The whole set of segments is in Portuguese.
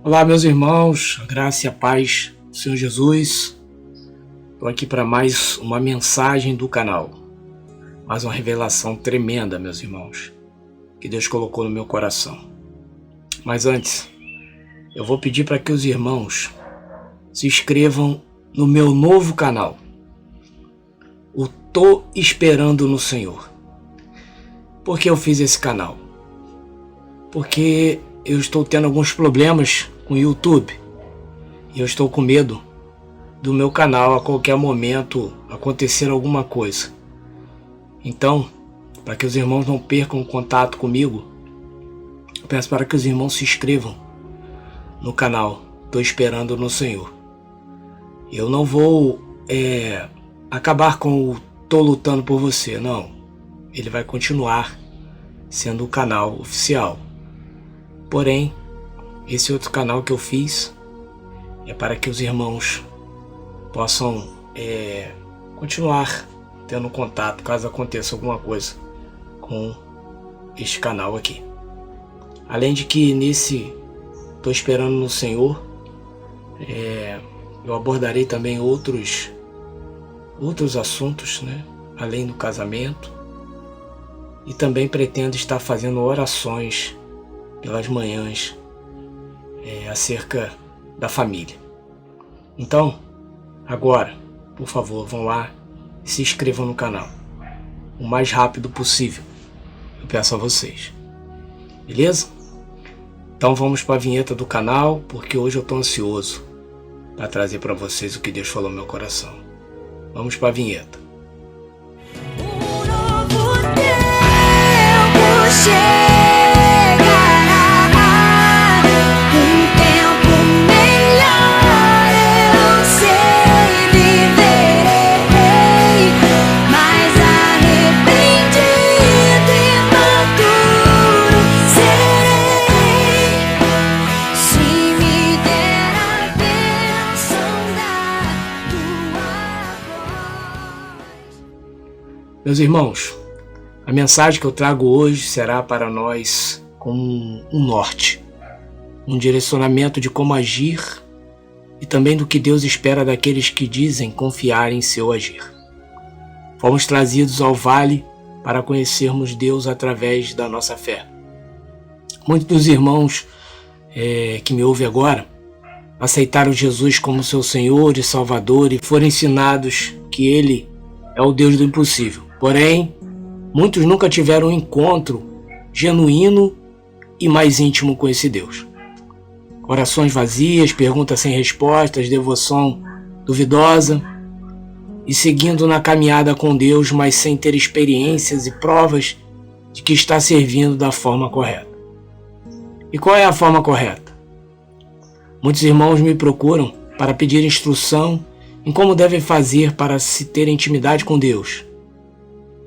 Olá, meus irmãos, a graça e a paz do Senhor Jesus. Estou aqui para mais uma mensagem do canal, mais uma revelação tremenda, meus irmãos, que Deus colocou no meu coração. Mas antes, eu vou pedir para que os irmãos se inscrevam no meu novo canal, o Tô Esperando no Senhor. Por que eu fiz esse canal? Porque eu estou tendo alguns problemas com o YouTube e eu estou com medo do meu canal a qualquer momento acontecer alguma coisa. Então, para que os irmãos não percam contato comigo, eu peço para que os irmãos se inscrevam no canal Tô Esperando no Senhor. Eu não vou acabar com o Tô Lutando por Você, não. Ele vai continuar sendo o canal oficial. Porém, esse outro canal que eu fiz é para que os irmãos possam continuar tendo contato caso aconteça alguma coisa com este canal aqui. Além de que nesse Tô Esperando no Senhor, eu abordarei também outros assuntos, né? Além do casamento, e também pretendo estar fazendo orações pelas manhãs acerca da família. Então, agora, por favor, vão lá e se inscrevam no canal o mais rápido possível. Eu peço a vocês. Beleza? Então vamos para a vinheta do canal, porque hoje eu estou ansioso para trazer para vocês o que Deus falou no meu coração. Vamos para a vinheta. Um novo tempo chegará, um tempo melhor eu sei, viverei mais arrependido e maduro serei, se me der a bênção da tua voz. Meus irmãos, a mensagem que eu trago hoje será para nós como um norte, um direcionamento de como agir e também do que Deus espera daqueles que dizem confiar em seu agir. Fomos trazidos ao vale para conhecermos Deus através da nossa fé. Muitos dos irmãos que me ouvem agora aceitaram Jesus como seu Senhor e Salvador e foram ensinados que Ele é o Deus do impossível. Porém, muitos nunca tiveram um encontro genuíno e mais íntimo com esse Deus. Orações vazias, perguntas sem respostas, devoção duvidosa e seguindo na caminhada com Deus, mas sem ter experiências e provas de que está servindo da forma correta. E qual é a forma correta? Muitos irmãos me procuram para pedir instrução em como devem fazer para se ter intimidade com Deus,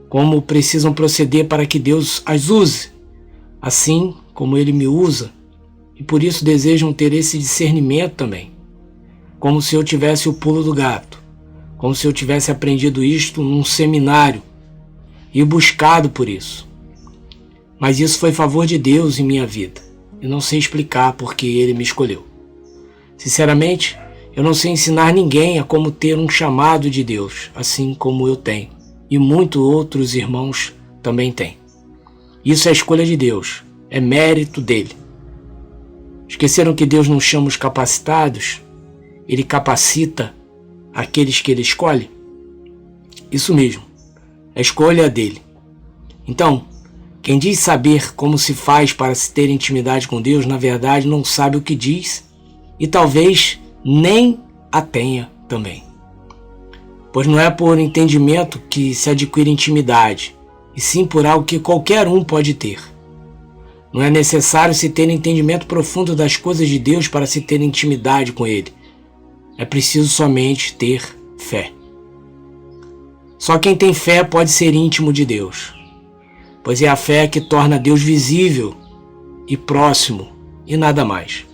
como precisam proceder para que Deus as use, assim como Ele me usa, e por isso desejam ter esse discernimento também, como se eu tivesse o pulo do gato, como se eu tivesse aprendido isto num seminário e buscado por isso. Mas isso foi favor de Deus em minha vida. Eu não sei explicar porque Ele me escolheu. Sinceramente, eu não sei ensinar ninguém a como ter um chamado de Deus, assim como eu tenho, e muitos outros irmãos também têm. Isso é a escolha de Deus, é mérito dele. Esqueceram que Deus não chama os capacitados? Ele capacita aqueles que Ele escolhe? Isso mesmo, a escolha é dele. Então, quem diz saber como se faz para se ter intimidade com Deus, na verdade não sabe o que diz e talvez nem a tenha também. Pois não é por entendimento que se adquire intimidade, e sim por algo que qualquer um pode ter. Não é necessário se ter entendimento profundo das coisas de Deus para se ter intimidade com Ele. É preciso somente ter fé. Só quem tem fé pode ser íntimo de Deus, pois é a fé que torna Deus visível e próximo e nada mais.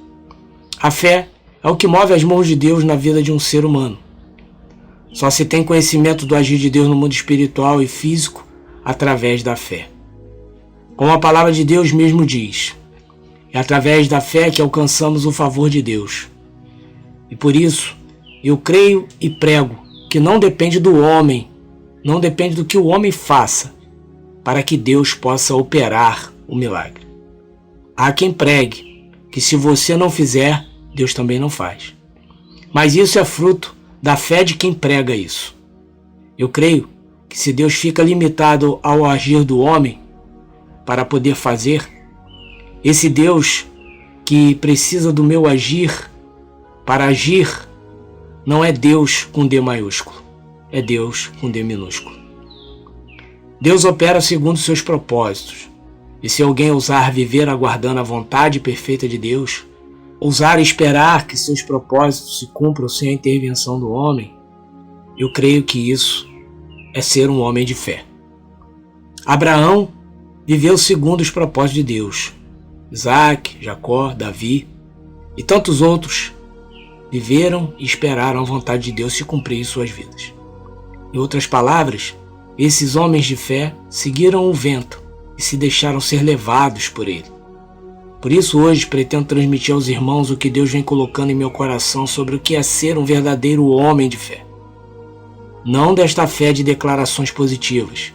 A fé é o que move as mãos de Deus na vida de um ser humano. Só se tem conhecimento do agir de Deus no mundo espiritual e físico através da fé. Como a palavra de Deus mesmo diz, É através da fé que alcançamos o favor de Deus. E por isso, eu creio e prego que não depende do homem, não depende do que o homem faça, para que Deus possa operar o milagre. Há quem pregue que se você não fizer, Deus também não faz. Mas isso é fruto da fé de quem prega isso. Eu creio que se Deus fica limitado ao agir do homem para poder fazer, esse Deus que precisa do meu agir para agir não é Deus com D maiúsculo, é Deus com D minúsculo. Deus opera segundo seus propósitos, e se alguém ousar viver aguardando a vontade perfeita de Deus, ousar esperar que seus propósitos se cumpram sem a intervenção do homem, eu creio que isso é ser um homem de fé. Abraão viveu segundo os propósitos de Deus. Isaac, Jacó, Davi e tantos outros viveram e esperaram a vontade de Deus se cumprir em suas vidas. Em outras palavras, esses homens de fé seguiram o vento e se deixaram ser levados por ele. Por isso hoje pretendo transmitir aos irmãos o que Deus vem colocando em meu coração sobre o que é ser um verdadeiro homem de fé. Não desta fé de declarações positivas,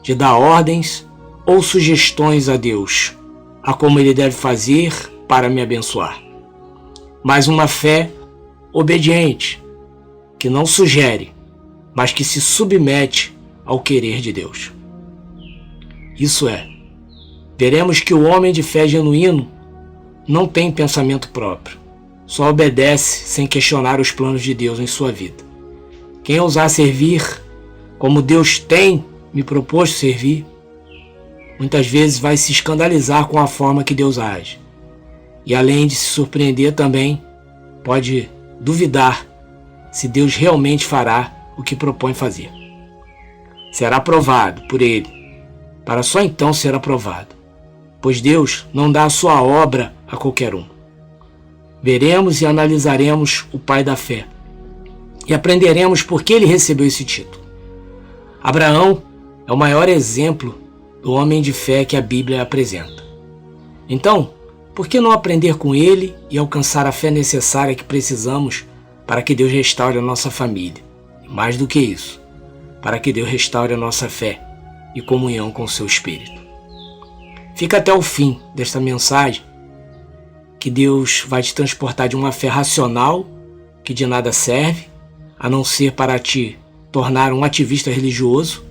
de dar ordens ou sugestões a Deus, a como Ele deve fazer para me abençoar, mas uma fé obediente, que não sugere, mas que se submete ao querer de Deus. Isso é, veremos que o homem de fé genuíno não tem pensamento próprio, só obedece sem questionar os planos de Deus em sua vida. Quem ousar servir como Deus tem me proposto servir, muitas vezes vai se escandalizar com a forma que Deus age. E além de se surpreender também, pode duvidar se Deus realmente fará o que propõe fazer. Será provado por Ele, para só então ser aprovado, pois Deus não dá a sua obra a qualquer um. Veremos e analisaremos o pai da fé, e aprenderemos por que ele recebeu esse título. Abraão é o maior exemplo do homem de fé que a Bíblia apresenta. Então, por que não aprender com ele e alcançar a fé necessária que precisamos para que Deus restaure a nossa família? E mais do que isso, para que Deus restaure a nossa fé e comunhão com o seu Espírito. Fica até o fim desta mensagem, que Deus vai te transportar de uma fé racional, que de nada serve, a não ser para te tornar um ativista religioso,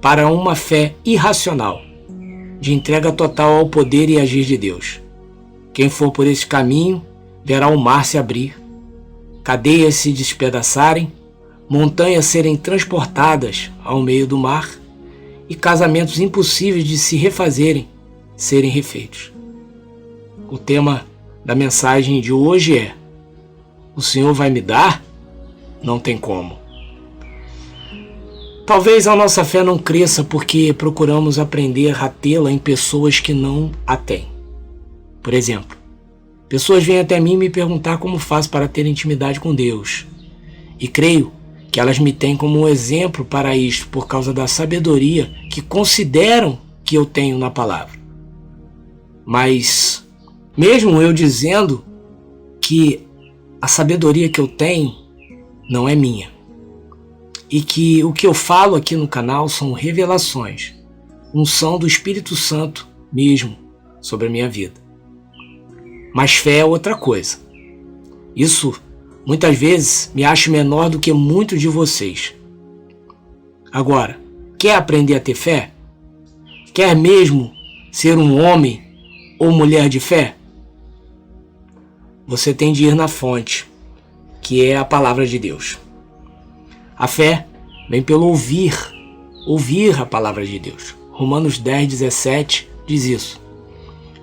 para uma fé irracional, de entrega total ao poder e agir de Deus. Quem for por esse caminho, verá o mar se abrir, cadeias se despedaçarem, montanhas serem transportadas ao meio do mar e casamentos impossíveis de se refazerem serem refeitos. O tema da mensagem de hoje é: o Senhor vai me dar? Não tem como. Talvez a nossa fé não cresça porque procuramos aprender a tê-la em pessoas que não a têm. Por exemplo, pessoas vêm até mim me perguntar como faço para ter intimidade com Deus. E creio que elas me têm como um exemplo para isto por causa da sabedoria que consideram que eu tenho na palavra. Mas, mesmo eu dizendo que a sabedoria que eu tenho não é minha, e que o que eu falo aqui no canal são revelações, unção do Espírito Santo mesmo sobre a minha vida. Mas fé é outra coisa. Isso, muitas vezes, me acho menor do que muitos de vocês. Agora, quer aprender a ter fé? Quer mesmo ser um homem ou mulher de fé? Você tem de ir na fonte, que é a palavra de Deus. A fé vem pelo ouvir a palavra de Deus. Romanos 10:17 diz isso.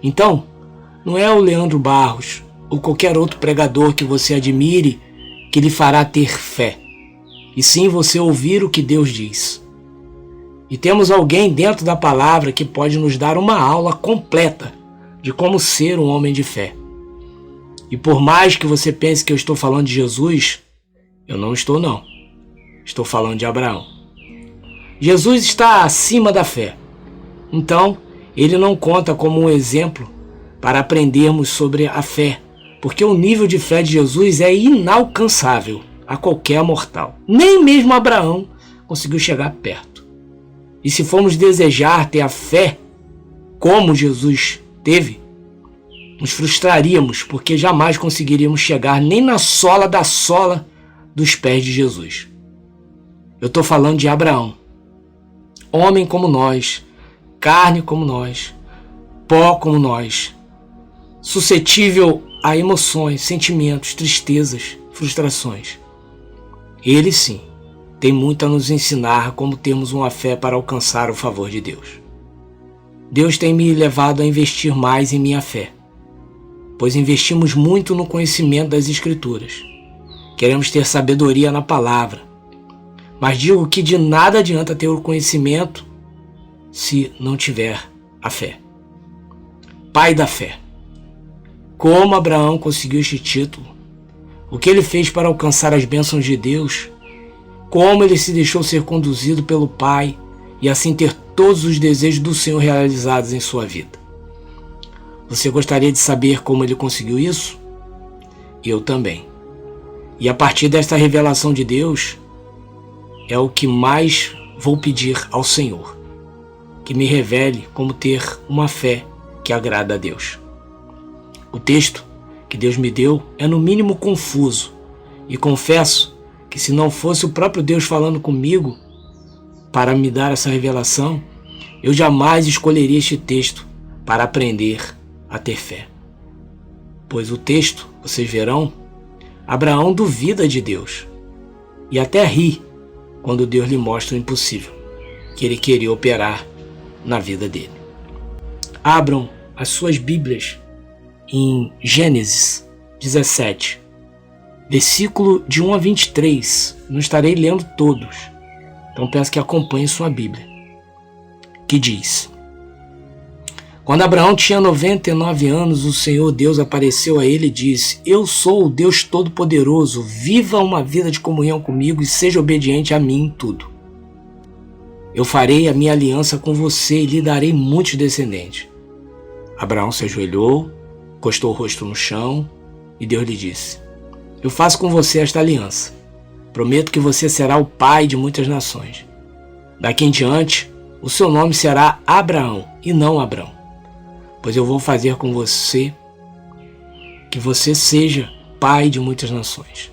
Então, não é o Leandro Barros ou qualquer outro pregador que você admire que lhe fará ter fé, e sim você ouvir o que Deus diz. E temos alguém dentro da palavra que pode nos dar uma aula completa de como ser um homem de fé. E por mais que você pense que eu estou falando de Jesus, eu não estou não. Estou falando de Abraão. Jesus está acima da fé. Então, ele não conta como um exemplo para aprendermos sobre a fé, porque o nível de fé de Jesus é inalcançável a qualquer mortal. Nem mesmo Abraão conseguiu chegar perto. E se formos desejar ter a fé como Jesus teve, nos frustraríamos, porque jamais conseguiríamos chegar nem na sola da sola dos pés de Jesus. Eu estou falando de Abraão, homem como nós, carne como nós, pó como nós, suscetível a emoções, sentimentos, tristezas, frustrações. Ele sim tem muito a nos ensinar como termos uma fé para alcançar o favor de Deus. Deus tem me levado a investir mais em minha fé, pois investimos muito no conhecimento das Escrituras. Queremos ter sabedoria na palavra, mas digo que de nada adianta ter o conhecimento se não tiver a fé. Pai da fé. Como Abraão conseguiu este título? O que ele fez para alcançar as bênçãos de Deus? Como ele se deixou ser conduzido pelo Pai e assim ter todos os desejos do Senhor realizados em sua vida? Você gostaria de saber como ele conseguiu isso? Eu também. E a partir desta revelação de Deus, é o que mais vou pedir ao Senhor, que me revele como ter uma fé que agrada a Deus. O texto que Deus me deu é no mínimo confuso, e confesso que se não fosse o próprio Deus falando comigo para me dar essa revelação, eu jamais escolheria este texto para aprender a ter fé. Pois o texto, vocês verão, Abraão duvida de Deus e até ri quando Deus lhe mostra o impossível que ele queria operar na vida dele. Abram as suas Bíblias em Gênesis 17, versículo de 1 a 23. Não estarei lendo todos, então peço que acompanhe sua Bíblia, que diz: Quando Abraão tinha 99 anos, o Senhor Deus apareceu a ele e disse: Eu sou o Deus Todo-Poderoso, viva uma vida de comunhão comigo e seja obediente a mim em tudo. Eu farei a minha aliança com você e lhe darei muitos descendentes. Abraão se ajoelhou, encostou o rosto no chão e Deus lhe disse: Eu faço com você esta aliança. Prometo que você será o pai de muitas nações. Daqui em diante, o seu nome será Abraão e não Abrão, pois eu vou fazer com você que você seja pai de muitas nações.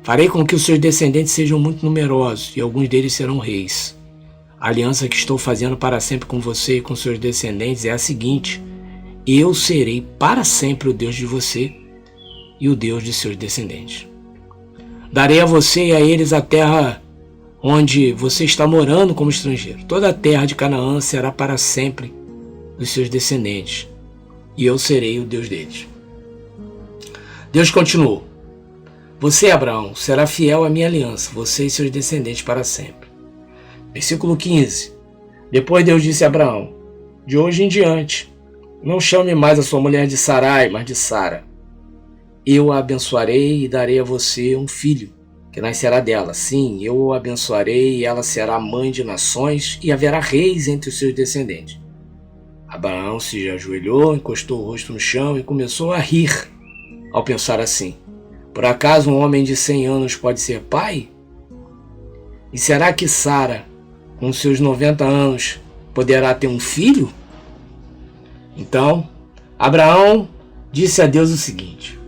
Farei com que os seus descendentes sejam muito numerosos e alguns deles serão reis. A aliança que estou fazendo para sempre com você e com seus descendentes é a seguinte: eu serei para sempre o Deus de você e o Deus de seus descendentes. Darei a você e a eles a terra onde você está morando como estrangeiro. Toda a terra de Canaã será para sempre dos seus descendentes, e eu serei o Deus deles. Deus continuou: Você, Abraão, será fiel à minha aliança, você e seus descendentes para sempre. Versículo 15. Depois Deus disse a Abraão: De hoje em diante, não chame mais a sua mulher de Sarai, mas de Sara. Eu a abençoarei e darei a você um filho, que nascerá dela. Sim, eu o abençoarei e ela será mãe de nações e haverá reis entre os seus descendentes. Abraão se ajoelhou, encostou o rosto no chão e começou a rir ao pensar assim: por acaso um homem de 100 anos pode ser pai? E será que Sara, com seus 90 anos, poderá ter um filho? Então, Abraão disse a Deus o seguinte: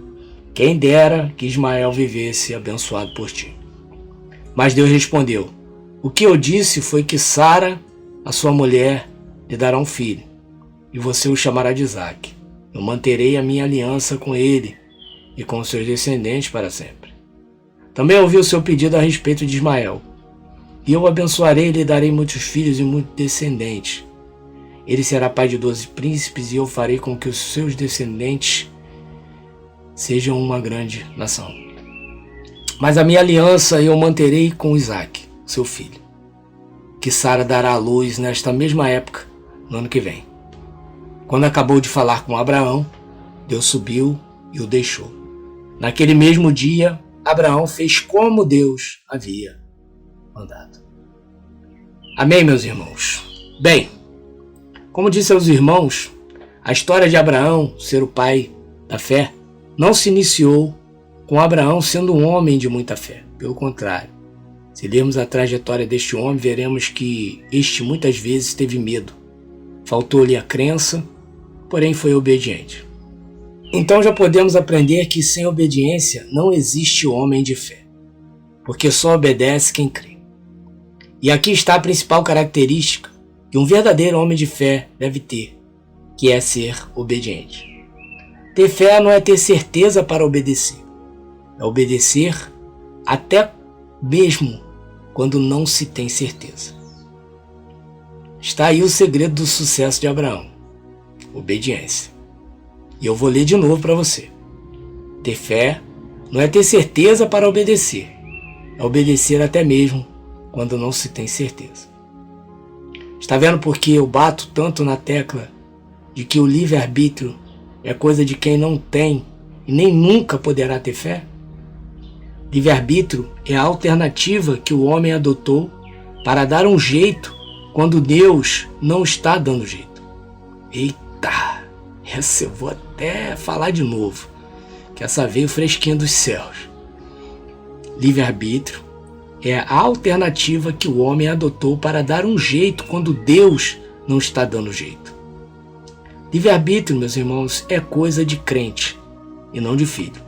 quem dera que Ismael vivesse abençoado por ti. Mas Deus respondeu: o que eu disse foi que Sara, a sua mulher, lhe dará um filho, e você o chamará de Isaque. Eu manterei a minha aliança com ele e com seus descendentes para sempre. Também ouvi o seu pedido a respeito de Ismael. E eu o abençoarei e lhe darei muitos filhos e muitos descendentes. Ele será pai de 12 príncipes e eu farei com que os seus descendentes sejam uma grande nação. Mas a minha aliança eu manterei com Isaque, seu filho, que Sara dará à luz nesta mesma época, no ano que vem. Quando acabou de falar com Abraão, Deus subiu e o deixou. Naquele mesmo dia, Abraão fez como Deus havia mandado. Amém, meus irmãos? Bem, como disse aos irmãos, A história de Abraão ser o pai da fé não se iniciou com Abraão sendo um homem de muita fé. Pelo contrário, se lermos a trajetória deste homem, veremos que este muitas vezes teve medo. Faltou-lhe a crença, porém foi obediente. Então já podemos aprender que sem obediência não existe homem de fé, porque só obedece quem crê. E aqui está a principal característica que um verdadeiro homem de fé deve ter, que é ser obediente. Ter fé não é ter certeza para obedecer, é obedecer até mesmo quando não se tem certeza. Está aí o segredo do sucesso de Abraão: obediência. E eu vou ler de novo para você. Ter fé não é ter certeza para obedecer, é obedecer até mesmo quando não se tem certeza. Está vendo por que eu bato tanto na tecla de que o livre-arbítrio é coisa de quem não tem e nem nunca poderá ter fé? Livre-arbítrio é a alternativa que o homem adotou para dar um jeito quando Deus não está dando jeito. Eita, essa eu vou até falar de novo, que essa veio fresquinha dos céus. Livre-arbítrio é a alternativa que o homem adotou para dar um jeito quando Deus não está dando jeito. Livre-arbítrio, meus irmãos, é coisa de crente e não de filho.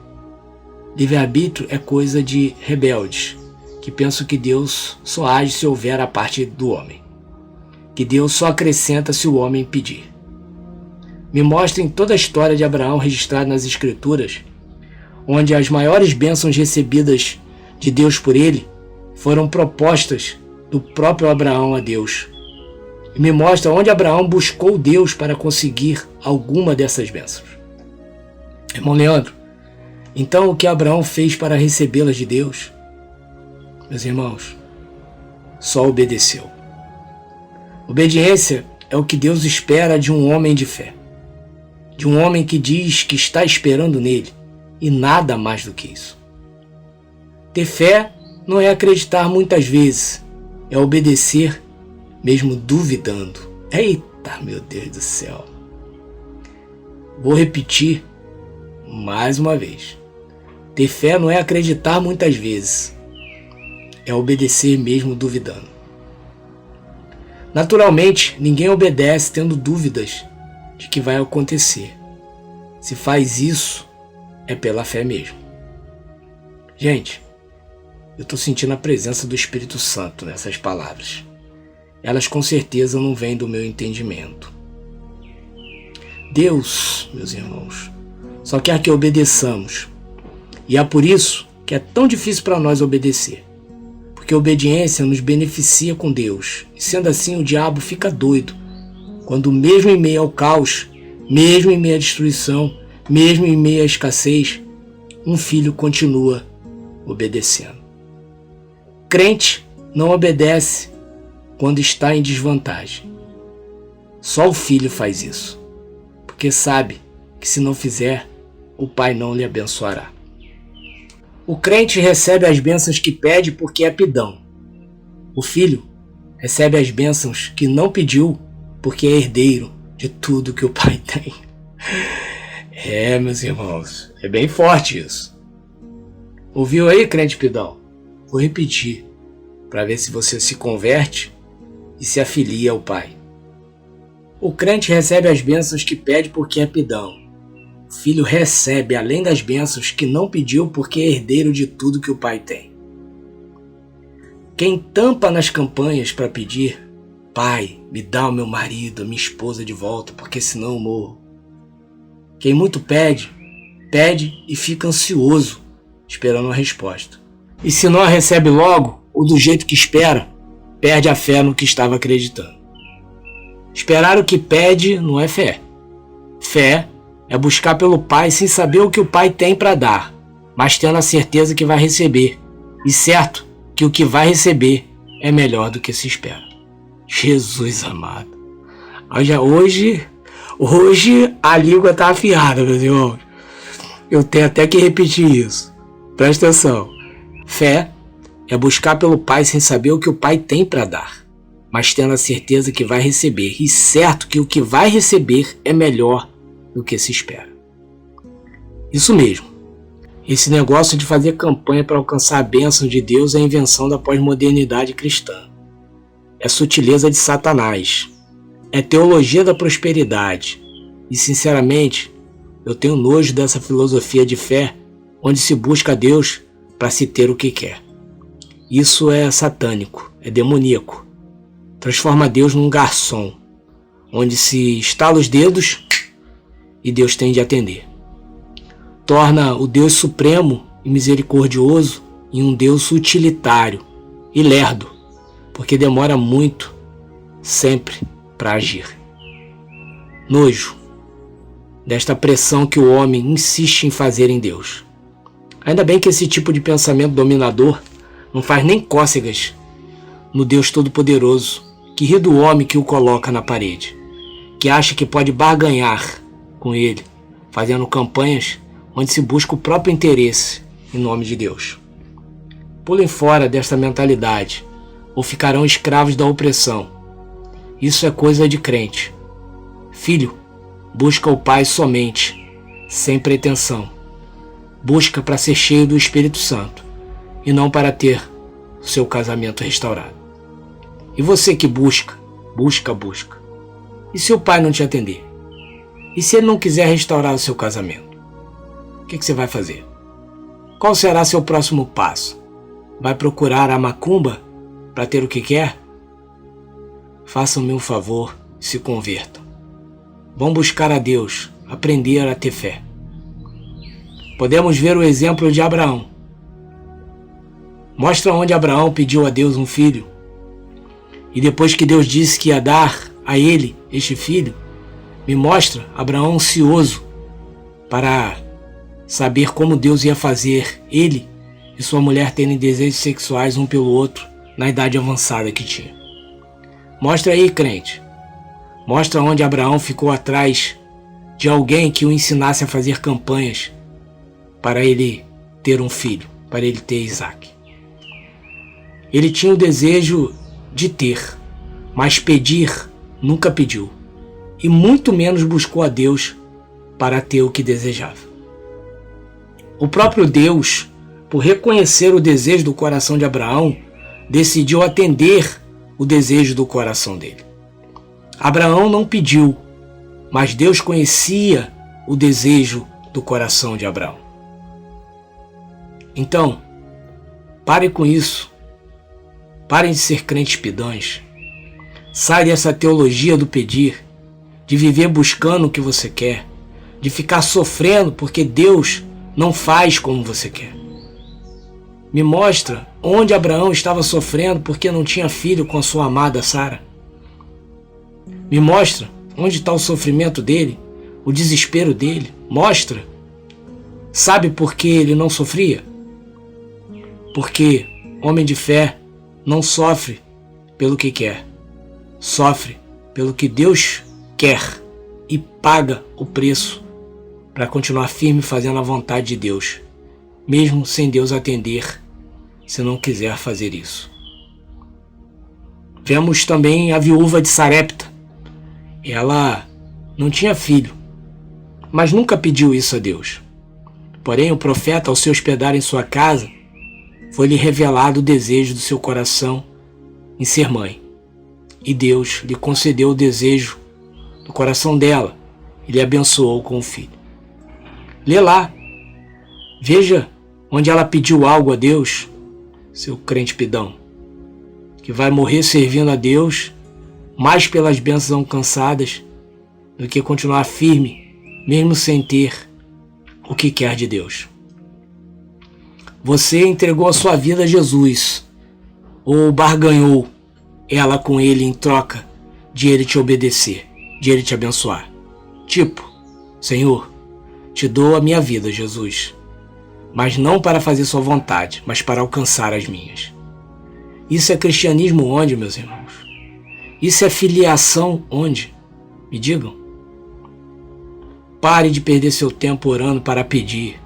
Livre-arbítrio é coisa de rebeldes, que pensam que Deus só age se houver a parte do homem, que Deus só acrescenta se o homem pedir. Me mostrem toda a história de Abraão registrada nas Escrituras, onde as maiores bênçãos recebidas de Deus por ele foram propostas do próprio Abraão a Deus. E me mostra onde Abraão buscou Deus para conseguir alguma dessas bênçãos. Irmão Leandro, então o que Abraão fez para recebê-las de Deus? Meus irmãos, só obedeceu. Obediência é o que Deus espera de um homem de fé, de um homem que diz que está esperando nele, e nada mais do que isso. Ter fé não é acreditar muitas vezes, é obedecer mesmo duvidando. Eita, meu Deus do céu. Vou repetir mais uma vez. Ter fé não é acreditar muitas vezes, é obedecer mesmo duvidando. Naturalmente, ninguém obedece tendo dúvidas de que vai acontecer. Se faz isso, é pela fé mesmo. Gente, eu estou sentindo a presença do Espírito Santo nessas palavras. Elas com certeza não vêm do meu entendimento. Deus, meus irmãos, só quer que obedeçamos. E é por isso que é tão difícil para nós obedecer. Porque a obediência nos beneficia com Deus. E sendo assim, o diabo fica doido quando, mesmo em meio ao caos, mesmo em meio à destruição, mesmo em meio à escassez, um filho continua obedecendo. Crente não obedece quando está em desvantagem. Só o filho faz isso, porque sabe que se não fizer, o pai não lhe abençoará. O crente recebe as bênçãos que pede porque é pidão. O filho recebe as bênçãos que não pediu porque é herdeiro de tudo que o pai tem. Meus irmãos, é bem forte isso. Ouviu aí, crente pidão? Vou repetir, para ver se você se converte e se afilia ao pai. O crente recebe as bênçãos que pede porque é pidão. O filho recebe, além das bênçãos que não pediu porque é herdeiro de tudo que o pai tem. Quem tampa nas campanhas para pedir: pai, me dá o meu marido, a minha esposa de volta, porque senão eu morro. Quem muito pede, pede e fica ansioso, esperando a resposta. E se não a recebe logo, ou do jeito que espera, perde a fé no que estava acreditando. Esperar o que pede não é fé. Fé é buscar pelo pai sem saber o que o pai tem para dar, mas tendo a certeza que vai receber, e certo que o que vai receber é melhor do que se espera. Jesus amado. Hoje a língua está afiada, meus irmãos. Eu tenho até que repetir isso. Presta atenção. Fé é buscar pelo pai sem saber o que o pai tem para dar, mas tendo a certeza que vai receber, e certo que o que vai receber é melhor do que se espera. Isso mesmo. Esse negócio de fazer campanha para alcançar a bênção de Deus é a invenção da pós-modernidade cristã. É sutileza de Satanás. É teologia da prosperidade. E, sinceramente, eu tenho nojo dessa filosofia de fé onde se busca a Deus para se ter o que quer. Isso é satânico, é demoníaco. Transforma Deus num garçom, onde se estala os dedos e Deus tem de atender. Torna o Deus supremo e misericordioso em um Deus utilitário e lerdo, porque demora muito, sempre, para agir. Nojo desta pressão que o homem insiste em fazer em Deus. Ainda bem que esse tipo de pensamento dominador não faz nem cócegas no Deus Todo-Poderoso, que ri do homem que o coloca na parede, que acha que pode barganhar com ele, fazendo campanhas onde se busca o próprio interesse em nome de Deus. Pulem fora desta mentalidade, ou ficarão escravos da opressão. Isso é coisa de crente. Filho, busca o Pai somente, sem pretensão. Busca para ser cheio do Espírito Santo, e não para ter o seu casamento restaurado. E você que busca. E se o Pai não te atender? E se ele não quiser restaurar o seu casamento? O que você vai fazer? Qual será seu próximo passo? Vai procurar a macumba para ter o que quer? Façam-me um favor e se convertam. Vão buscar a Deus, aprender a ter fé. Podemos ver o exemplo de Abraão. Mostra onde Abraão pediu a Deus um filho. E depois que Deus disse que ia dar a ele este filho, me mostra Abraão ansioso para saber como Deus ia fazer ele e sua mulher terem desejos sexuais um pelo outro na idade avançada que tinha. Mostra aí, crente. Mostra onde Abraão ficou atrás de alguém que o ensinasse a fazer campanhas para ele ter um filho, para ele ter Isaac. Ele tinha o desejo de ter, mas pedir nunca pediu, e muito menos buscou a Deus para ter o que desejava. O próprio Deus, por reconhecer o desejo do coração de Abraão, decidiu atender o desejo do coração dele. Abraão não pediu, mas Deus conhecia o desejo do coração de Abraão. Então, parem com isso. Parem de ser crentes pidões. Sai dessa teologia do pedir, de viver buscando o que você quer, de ficar sofrendo porque Deus não faz como você quer. Me mostra onde Abraão estava sofrendo porque não tinha filho com a sua amada Sara. Me mostra onde está o sofrimento dele, o desespero dele. Mostra. Sabe por que ele não sofria? Porque homem de fé não sofre pelo que quer. Sofre pelo que Deus quer e paga o preço para continuar firme fazendo a vontade de Deus, mesmo sem Deus atender, se não quiser fazer isso. Vemos também a viúva de Sarepta. Ela não tinha filho, mas nunca pediu isso a Deus. Porém, o profeta, ao se hospedar em sua casa, foi-lhe revelado o desejo do seu coração em ser mãe. E Deus lhe concedeu o desejo do coração dela e lhe abençoou com o filho. Lê lá. Veja onde ela pediu algo a Deus, seu crente pidão, que vai morrer servindo a Deus mais pelas bênçãos alcançadas do que continuar firme, mesmo sem ter o que quer de Deus. Você entregou a sua vida a Jesus, ou barganhou ela com ele em troca de ele te obedecer, de ele te abençoar. Tipo, Senhor, te dou a minha vida, Jesus, mas não para fazer sua vontade, mas para alcançar as minhas. Isso é cristianismo onde, meus irmãos? Isso é filiação onde? Me digam. Pare de perder seu tempo orando para pedir,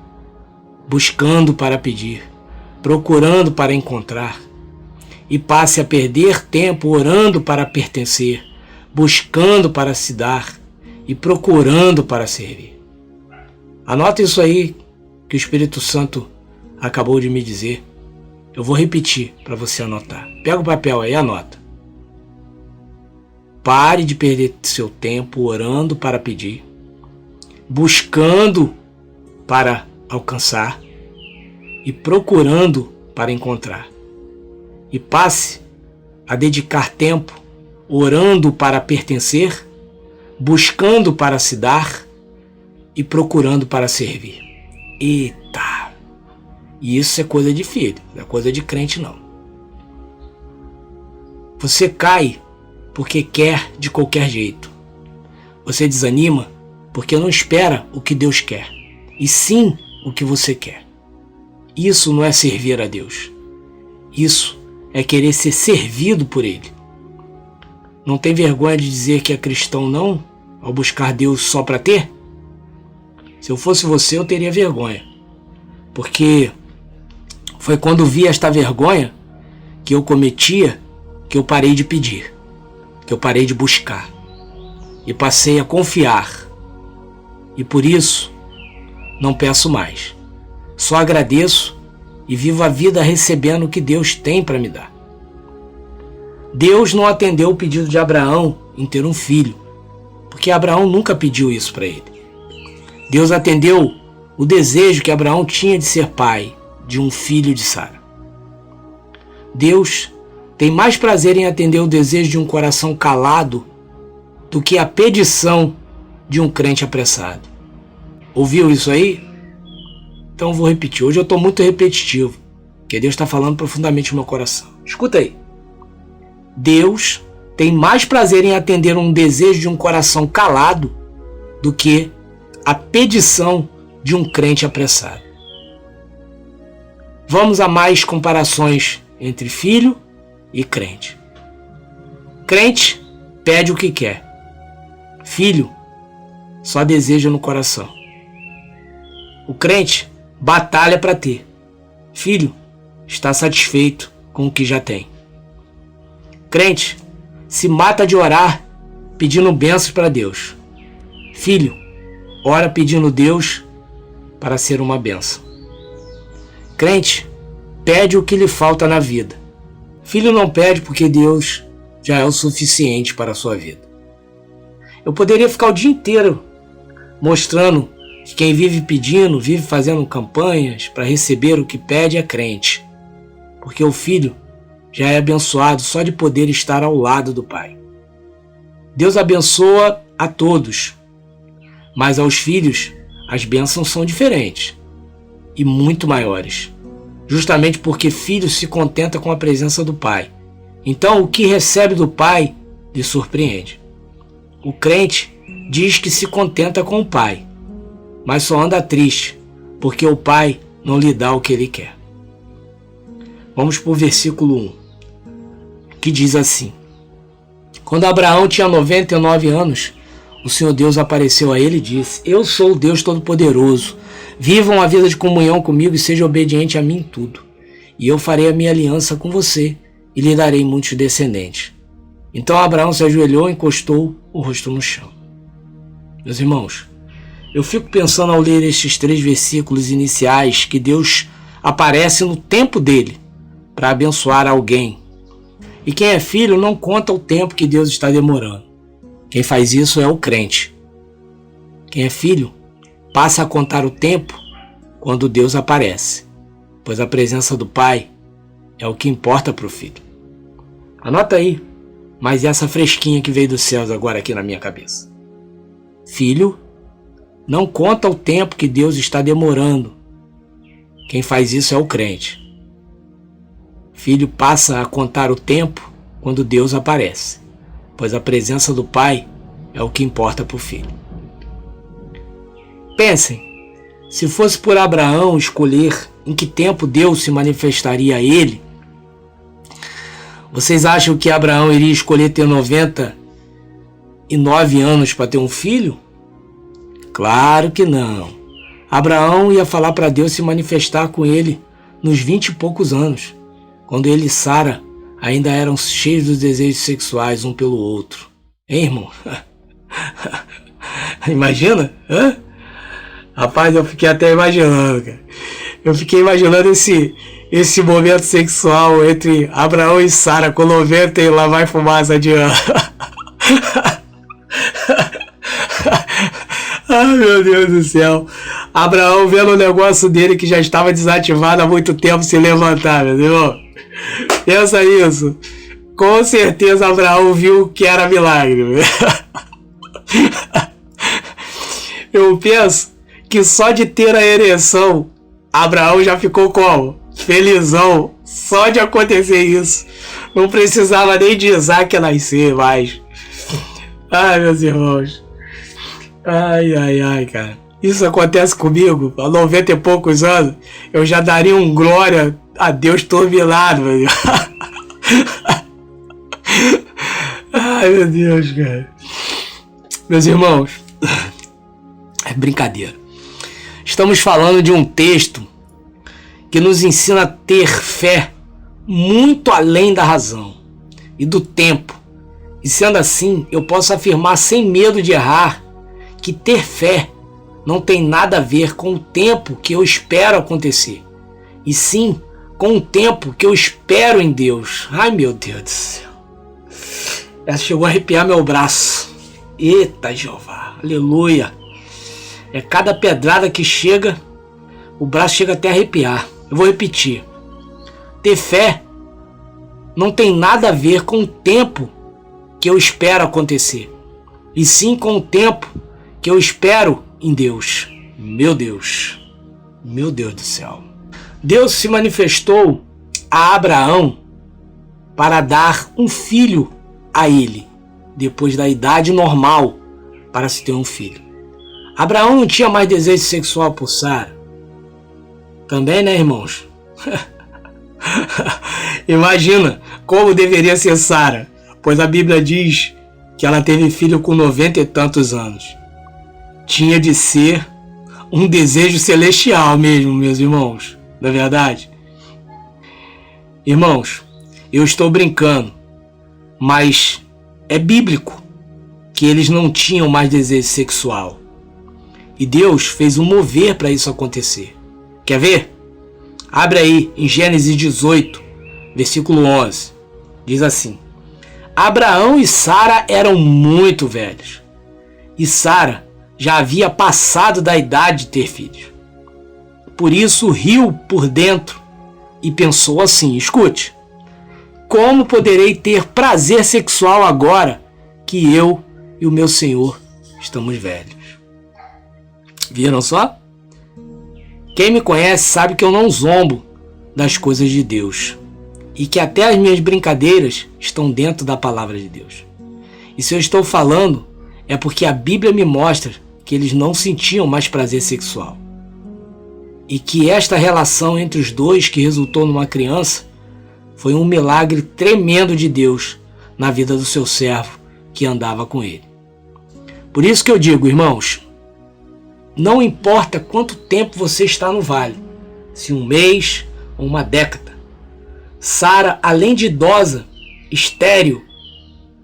buscando para pedir, procurando para encontrar, e passe a perder tempo orando para pertencer, buscando para se dar e procurando para servir. Anota isso aí que o Espírito Santo acabou de me dizer. Eu vou repetir para você anotar. Pega o papel aí e anota. Pare de perder seu tempo orando para pedir, buscando para alcançar e procurando para encontrar. E passe a dedicar tempo orando para pertencer, buscando para se dar e procurando para servir. Eita! E isso é coisa de filho, não é coisa de crente não. Você cai porque quer de qualquer jeito. Você desanima porque não espera o que Deus quer, e sim o que você quer. Isso não é servir a Deus. Isso é querer ser servido por Ele. Não tem vergonha de dizer que é cristão não, ao buscar Deus só para ter? Se eu fosse você, eu teria vergonha. Porque foi quando vi esta vergonha que eu cometia que eu parei de pedir, que eu parei de buscar e passei a confiar. E por isso, não peço mais. Só agradeço e vivo a vida recebendo o que Deus tem para me dar. Deus não atendeu o pedido de Abraão em ter um filho, porque Abraão nunca pediu isso para ele. Deus atendeu o desejo que Abraão tinha de ser pai de um filho de Sara. Deus tem mais prazer em atender o desejo de um coração calado do que a petição de um crente apressado. Ouviu isso aí? Então eu vou repetir. Hoje eu estou muito repetitivo, porque Deus está falando profundamente no meu coração. Escuta aí. Deus tem mais prazer em atender um desejo de um coração calado do que a petição de um crente apressado. Vamos a mais comparações entre filho e crente. Crente pede o que quer. Filho só deseja no coração. O crente batalha para ter. Filho está satisfeito com o que já tem. Crente se mata de orar pedindo bênçãos para Deus. Filho ora pedindo Deus para ser uma bênção. Crente pede o que lhe falta na vida. Filho não pede porque Deus já é o suficiente para a sua vida. Eu poderia ficar o dia inteiro mostrando que quem vive pedindo, vive fazendo campanhas para receber o que pede é crente. Porque o filho já é abençoado só de poder estar ao lado do Pai. Deus abençoa a todos, mas aos filhos as bênçãos são diferentes e muito maiores. Justamente porque filho se contenta com a presença do Pai. Então o que recebe do Pai lhe surpreende. O crente diz que se contenta com o Pai, mas só anda triste porque o Pai não lhe dá o que ele quer. Vamos para o versículo 1, que diz assim: Quando Abraão tinha 99 anos, o Senhor Deus apareceu a ele e disse: Eu sou o Deus Todo-Poderoso. Vivam a vida de comunhão comigo e seja obediente a mim em tudo. E eu farei a minha aliança com você e lhe darei muitos descendentes. Então Abraão se ajoelhou e encostou o rosto no chão. Meus irmãos, eu fico pensando ao ler estes 3 versículos iniciais que Deus aparece no tempo dele para abençoar alguém. E quem é filho não conta o tempo que Deus está demorando. Quem faz isso é o crente. Quem é filho passa a contar o tempo quando Deus aparece, pois a presença do Pai é o que importa para o filho. Anota aí, mas essa fresquinha que veio dos céus agora aqui na minha cabeça. Filho não conta o tempo que Deus está demorando. Quem faz isso é o crente. Filho passa a contar o tempo quando Deus aparece, pois a presença do Pai é o que importa para o filho. Pensem, se fosse por Abraão escolher em que tempo Deus se manifestaria a ele, vocês acham que Abraão iria escolher ter 99 anos para ter um filho? Claro que não. Abraão ia falar para Deus se manifestar com ele nos 20 e poucos anos, quando ele e Sara ainda eram cheios dos desejos sexuais um pelo outro. Hein, irmão? Imagina? Hã? Rapaz, eu fiquei até imaginando, cara. Eu fiquei imaginando esse momento sexual entre Abraão e Sara com 90 e lá vai fumaça de ano. Ai, meu Deus do céu. Abraão vendo o negócio dele que já estava desativado há muito tempo se levantar, meu irmão. Pensa isso. Com certeza Abraão viu que era milagre. Eu penso que só de ter a ereção, Abraão já ficou como? Felizão. Só de acontecer isso. Não precisava nem de Isaac nascer mais. Ai, meus irmãos. Ai, cara. Isso acontece comigo há 90 e poucos anos. Eu já daria um glória a Deus turbilado, meu. Ai, meu Deus, cara. Meus irmãos, é brincadeira. Estamos falando de um texto que nos ensina a ter fé muito além da razão e do tempo. E sendo assim, eu posso afirmar sem medo de errar que ter fé não tem nada a ver com o tempo que eu espero acontecer, e sim com o tempo que eu espero em Deus. Ai, meu Deus do céu. Essa chegou a arrepiar meu braço. Eita, Jeová. Aleluia. É cada pedrada que chega, o braço chega até a arrepiar. Eu vou repetir. Ter fé não tem nada a ver com o tempo que eu espero acontecer, e sim com o tempo que eu espero em Deus. Meu Deus do céu. Deus se manifestou a Abraão para dar um filho a ele, depois da idade normal para se ter um filho. Abraão não tinha mais desejo sexual por Sara. Também, né, irmãos? Imagina como deveria ser Sara, pois a Bíblia diz que ela teve filho com 90 e tantos anos. Tinha de ser um desejo celestial mesmo, meus irmãos, não é verdade? Irmãos, eu estou brincando, mas é bíblico que eles não tinham mais desejo sexual. E Deus fez um mover para isso acontecer. Quer ver? Abre aí em Gênesis 18, versículo 11. Diz assim: Abraão e Sara eram muito velhos, e Sara já havia passado da idade de ter filhos. Por isso riu por dentro e pensou assim: escute, como poderei ter prazer sexual agora que eu e o meu Senhor estamos velhos? Viram só? Quem me conhece sabe que eu não zombo das coisas de Deus, e que até as minhas brincadeiras estão dentro da palavra de Deus. E se eu estou falando, é porque a Bíblia me mostra que eles não sentiam mais prazer sexual, e que esta relação entre os dois, que resultou numa criança, foi um milagre tremendo de Deus na vida do seu servo que andava com ele. Por isso que eu digo, irmãos, não importa quanto tempo você está no vale, se um mês ou uma década, Sara, além de idosa, estéril,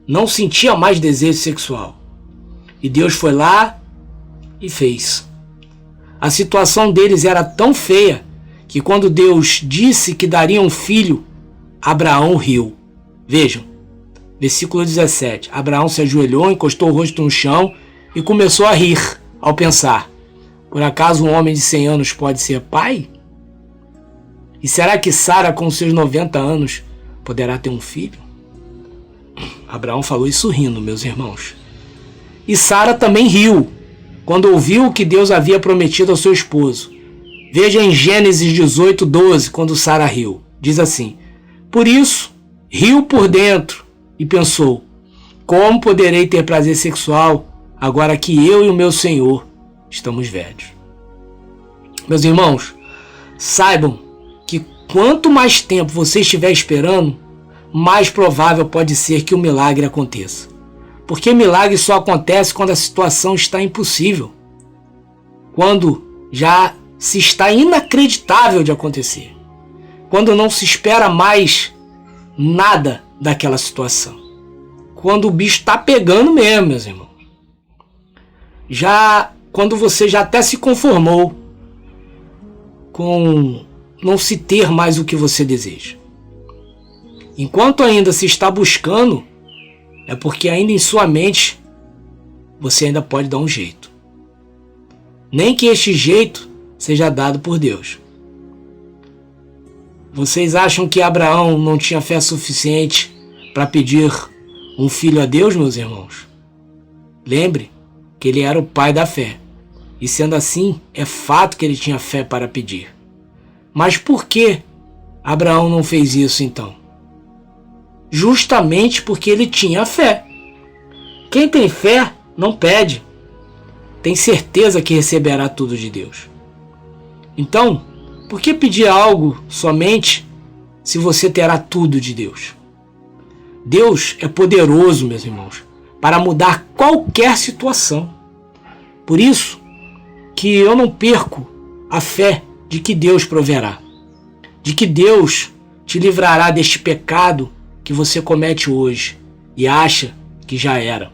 não sentia mais desejo sexual. E Deus foi lá e fez. A situação deles era tão feia que quando Deus disse que daria um filho, Abraão riu. Vejam, versículo 17. Abraão se ajoelhou, encostou o rosto no chão e começou a rir ao pensar: por acaso um homem de 100 anos pode ser pai? E será que Sara, com seus 90 anos, poderá ter um filho? Abraão falou isso rindo, meus irmãos. E Sara também riu quando ouviu o que Deus havia prometido ao seu esposo. Veja em Gênesis 18, 12, quando Sara riu. Diz assim: por isso, riu por dentro e pensou: como poderei ter prazer sexual agora que eu e o meu Senhor estamos velhos? Meus irmãos, saibam que quanto mais tempo você estiver esperando, mais provável pode ser que o milagre aconteça. Porque milagre só acontece quando a situação está impossível, quando já se está inacreditável de acontecer, quando não se espera mais nada daquela situação, quando o bicho está pegando mesmo, meus irmãos. já quando você já até se conformou com não se ter mais o que você deseja. Enquanto ainda se está buscando, é porque ainda em sua mente você ainda pode dar um jeito. Nem que este jeito seja dado por Deus. Vocês acham que Abraão não tinha fé suficiente para pedir um filho a Deus, meus irmãos? Lembre que ele era o pai da fé. E sendo assim, é fato que ele tinha fé para pedir. Mas por que Abraão não fez isso então? Justamente porque ele tinha fé. Quem tem fé não pede. Tem certeza que receberá tudo de Deus. Então, por que pedir algo somente se você terá tudo de Deus? Deus é poderoso, meus irmãos, para mudar qualquer situação. Por isso que eu não perco a fé de que Deus proverá, de que Deus te livrará deste pecado que você comete hoje e acha que já era,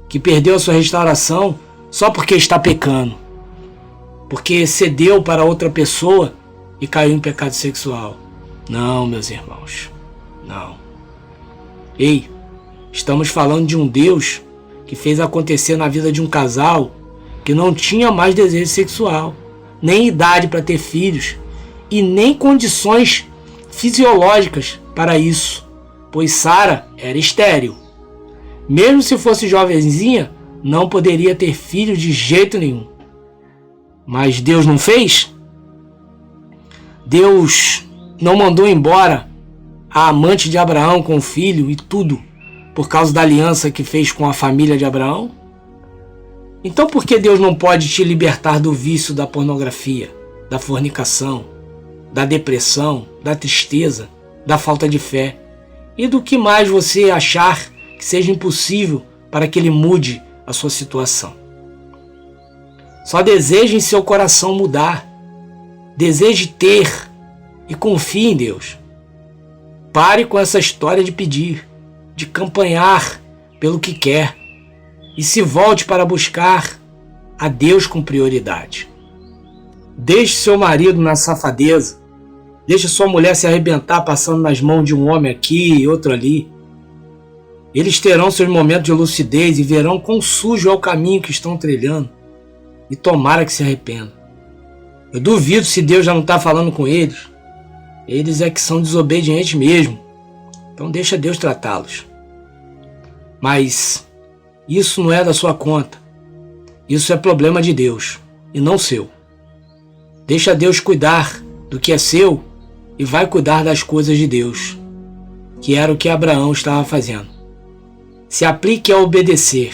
que perdeu a sua restauração só porque está pecando, porque cedeu para outra pessoa e caiu em pecado sexual. Não, meus irmãos, não. Ei, estamos falando de um Deus que fez acontecer na vida de um casal que não tinha mais desejo sexual, nem idade para ter filhos e nem condições fisiológicas para isso, pois Sara era estéril. Mesmo se fosse jovenzinha, não poderia ter filho de jeito nenhum. Mas Deus não fez? Deus não mandou embora a amante de Abraão com o filho e tudo por causa da aliança que fez com a família de Abraão? Então por que Deus não pode te libertar do vício da pornografia, da fornicação, da depressão, da tristeza, da falta de fé e do que mais você achar que seja impossível para que Ele mude a sua situação? Só deseje em seu coração mudar. Deseje ter e confie em Deus. Pare com essa história de pedir, de campanhar pelo que quer e se volte para buscar a Deus com prioridade. Deixe seu marido na safadeza. Deixe sua mulher se arrebentar passando nas mãos de um homem aqui e outro ali. Eles terão seus momentos de lucidez e verão quão sujo é o caminho que estão trilhando. E tomara que se arrependam. Eu duvido se Deus já não está falando com eles. Eles é que são desobedientes mesmo. Então deixa Deus tratá-los. Mas isso não é da sua conta. Isso é problema de Deus e não seu. Deixa Deus cuidar do que é seu e vai cuidar das coisas de Deus, que era o que Abraão estava fazendo. Se aplique a obedecer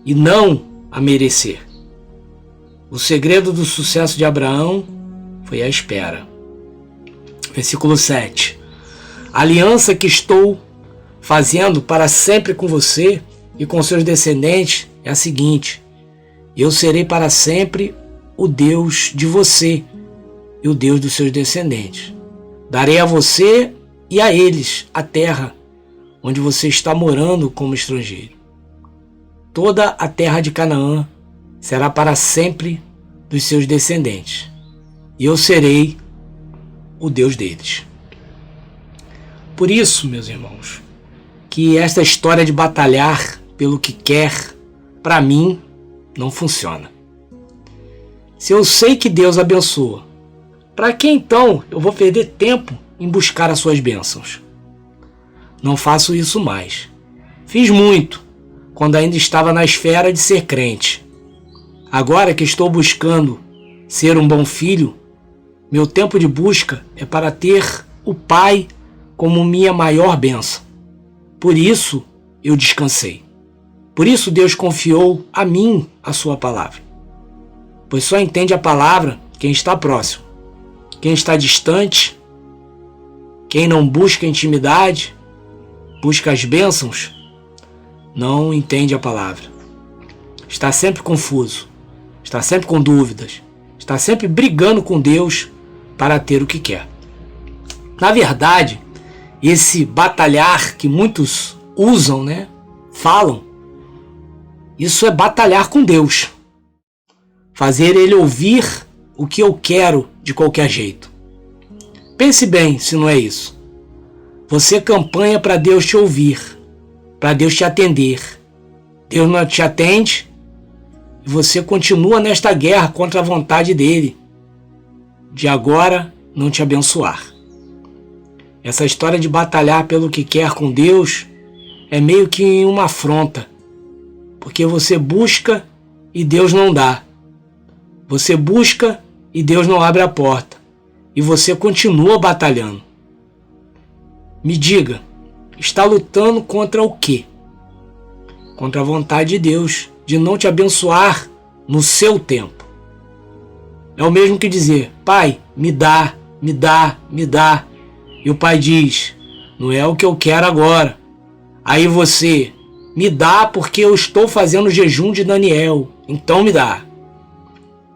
e não a merecer. O segredo do sucesso de Abraão foi a espera. Versículo 7. A aliança que estou fazendo para sempre com você e com seus descendentes é a seguinte: eu serei para sempre o Deus de você e o Deus dos seus descendentes. Darei a você e a eles a terra onde você está morando como estrangeiro. Toda a terra de Canaã será para sempre dos seus descendentes, e eu serei o Deus deles. Por isso, meus irmãos, que esta história de batalhar pelo que quer, para mim, não funciona. Se eu sei que Deus abençoa, para que então eu vou perder tempo em buscar as suas bênçãos? Não faço isso mais. Fiz muito quando ainda estava na esfera de ser crente. Agora que estou buscando ser um bom filho, meu tempo de busca é para ter o Pai como minha maior bênção. Por isso eu descansei. Por isso Deus confiou a mim a sua palavra. Pois só entende a palavra quem está próximo. Quem está distante, quem não busca intimidade, busca as bênçãos, não entende a palavra. Está sempre confuso, está sempre com dúvidas, está sempre brigando com Deus para ter o que quer. Na verdade, esse batalhar que muitos usam, falam, isso é batalhar com Deus. fazer ele ouvir o que eu quero de qualquer jeito. Pense bem se não é isso. Você campanha para Deus te ouvir, para Deus te atender. Deus não te atende e você continua nesta guerra contra a vontade dele, de agora não te abençoar. Essa história de batalhar pelo que quer com Deus é meio que uma afronta, porque você busca e Deus não dá. Você busca e Deus não abre a porta, e você continua batalhando. Me diga, está lutando contra o quê? Contra a vontade de Deus de não te abençoar no seu tempo. É o mesmo que dizer: Pai, me dá, me dá, me dá. E o pai diz: não é o que eu quero agora. Aí você: me dá porque eu estou fazendo o jejum de Daniel, então me dá.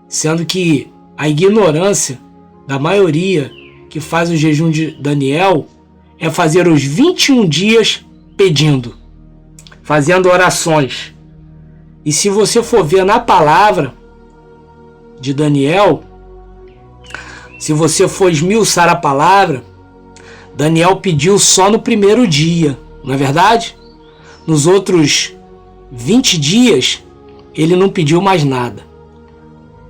Sendo que a ignorância da maioria que faz o jejum de Daniel é fazer os 21 dias pedindo, fazendo orações. E se você for ver na palavra de Daniel, se você for esmiuçar a palavra, Daniel pediu só no primeiro dia, não é verdade? Nos outros 20 dias, ele não pediu mais nada.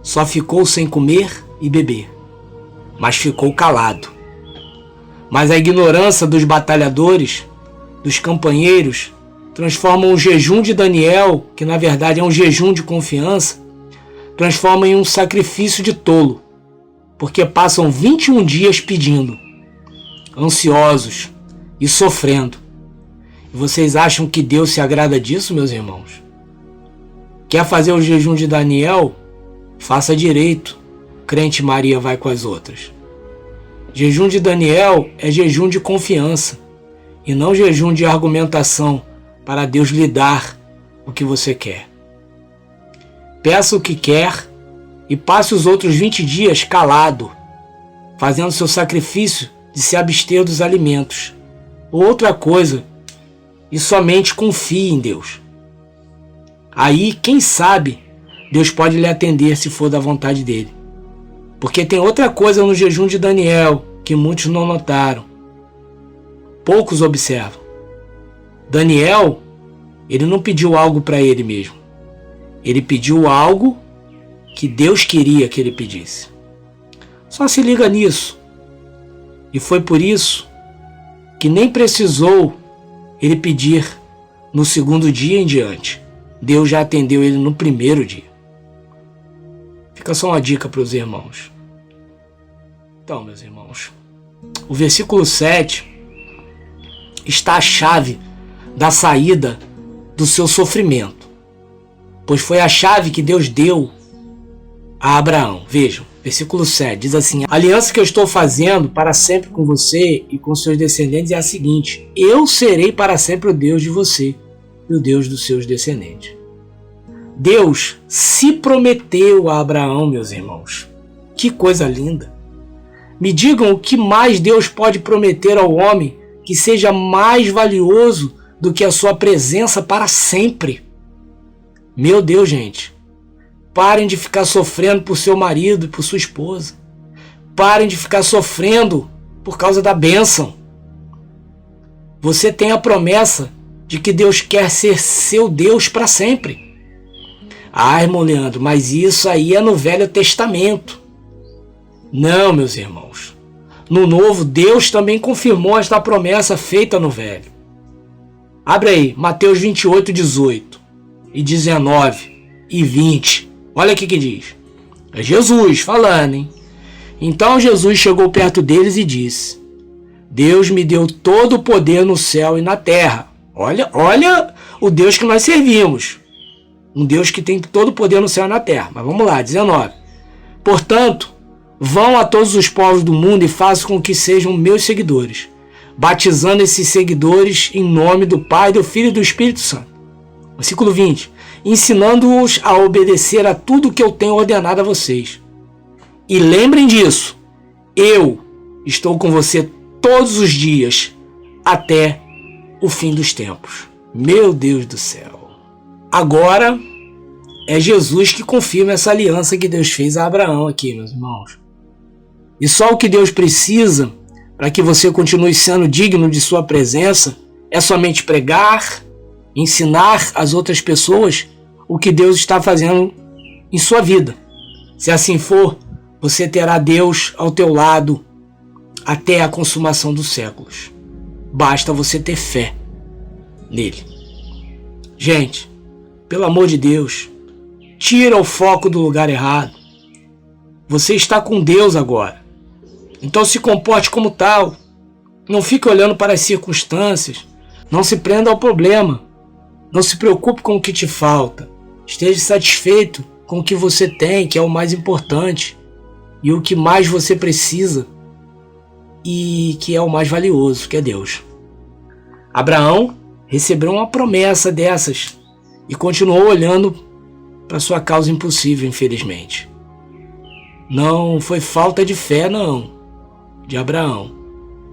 Só ficou sem comer e beber, mas ficou calado. Mas a ignorância dos batalhadores, dos campanheiros, transforma o jejum de Daniel, que na verdade é um jejum de confiança, transforma em um sacrifício de tolo, porque passam 21 dias pedindo, ansiosos e sofrendo. E vocês acham que Deus se agrada disso, meus irmãos? Quer fazer o jejum de Daniel? Faça direito. Crente Maria vai com as outras. Jejum de Daniel é jejum de confiança e não jejum de argumentação para Deus lhe dar o que você quer. Peça o que quer e passe os outros 20 dias calado, fazendo seu sacrifício de se abster dos alimentos ou outra coisa, e somente confie em Deus. Aí, quem sabe, Deus pode lhe atender se for da vontade dele. Porque tem outra coisa no jejum de Daniel que muitos não notaram. Poucos observam. Daniel, ele não pediu algo para ele mesmo. Ele pediu algo que Deus queria que ele pedisse. Só se liga nisso. E foi por isso que nem precisou ele pedir no segundo dia em diante. Deus já atendeu ele no primeiro dia. Fica só uma dica para os irmãos. Então, meus irmãos, o versículo 7 está a chave da saída do seu sofrimento, pois foi a chave que Deus deu a Abraão. Vejam, versículo 7 diz assim: a aliança que eu estou fazendo para sempre com você e com seus descendentes é a seguinte: eu serei para sempre o Deus de você e o Deus dos seus descendentes. Deus se prometeu a Abraão, meus irmãos. Que coisa linda! Me digam o que mais Deus pode prometer ao homem que seja mais valioso do que a sua presença para sempre. Meu Deus, gente. Parem de ficar sofrendo por seu marido e por sua esposa. Parem de ficar sofrendo por causa da bênção. Você tem a promessa de que Deus quer ser seu Deus para sempre. Ah, irmão Leandro, mas isso aí é no Velho Testamento. Não, meus irmãos. No Novo, Deus também confirmou esta promessa feita no Velho. Abre aí, Mateus 28, 18 e 19 e 20. Olha aqui que diz. É Jesus falando, hein? Então Jesus chegou perto deles e disse: Deus me deu todo o poder no céu e na terra. Olha o Deus que nós servimos. Um Deus que tem todo o poder no céu e na terra. Mas vamos lá, 19. Portanto, vão a todos os povos do mundo e façam com que sejam meus seguidores, batizando esses seguidores em nome do Pai, do Filho e do Espírito Santo. Versículo 20. Ensinando-os a obedecer a tudo que eu tenho ordenado a vocês. E lembrem disso, eu estou com você todos os dias, até o fim dos tempos. Meu Deus do céu. Agora, é Jesus que confirma essa aliança que Deus fez a Abraão aqui, meus irmãos. E só o que Deus precisa para que você continue sendo digno de sua presença é somente pregar, ensinar às outras pessoas o que Deus está fazendo em sua vida. Se assim for, você terá Deus ao teu lado até a consumação dos séculos. Basta você ter fé nele. Gente, pelo amor de Deus, tira o foco do lugar errado. Você está com Deus agora. Então se comporte como tal. Não fique olhando para as circunstâncias. Não se prenda ao problema. Não se preocupe com o que te falta. Esteja satisfeito com o que você tem, que é o mais importante. E o que mais você precisa. E que é o mais valioso, que é Deus. Abraão recebeu uma promessa dessas e continuou olhando para sua causa impossível, infelizmente. Não foi falta de fé, não, de Abraão.